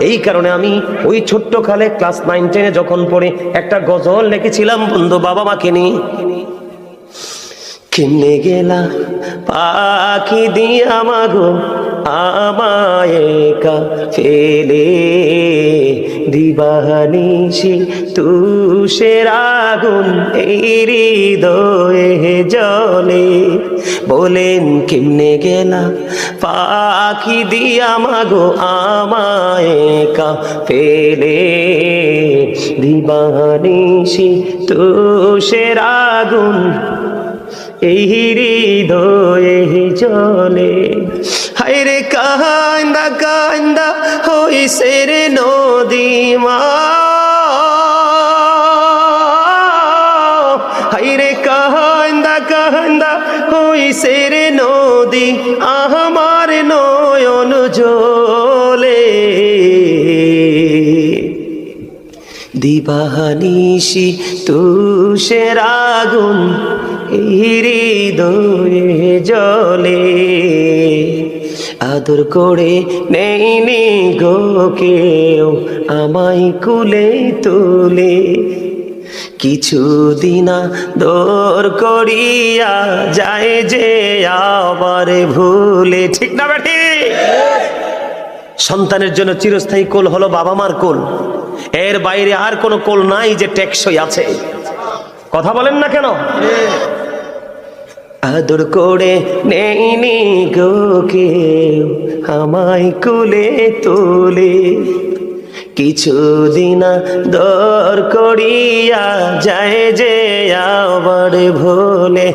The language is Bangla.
এই কারণে আমি ওই ছোট্ট কালে ক্লাস 9-10 যখন পড়ে একটা গজল লিখেছিলাম বন্ধু বাবা মাকে নিয়ে। কেমনে গেলা পাখি দিয়া মাগো আমায় একা ফেলে, দিবানিশি তুষের আগুন এই হৃদয়ে জ্বলে। বলেন কেমনে গেলা পাখি দিয়া মাগো আমায় একা ফেলে, দিবানিশি তুষের আগুন এই হৃদয়ে জ্বলে। হায়রে কান্দা কান্দা হইছে রে নদী মা, হায়রে কান্দা কান্দা হইছে রে নদী, আমার নয়ন জলে। দিবানিশি তুষের আগুন হৃদয়ে জ্বলে। আদর করে নেইনি গো কেউ আমায় কুলে তুলে, কিছুদিন দর করিয়া যায় যে আবার ভুলে। ঠিক না বেটি? সন্তানের জন্য চিরস্থায়ী কোল হলো বাবা মার কোল, এর বাইরে আর কোনো কোল নাই যে টেকসই আছে। কথা বলেন না কেন? আদর করে নেইনি গো কেউ আমায় কুলে তোলে, কিছুদিন দর করিয়া যায় যে আবার ভোলে।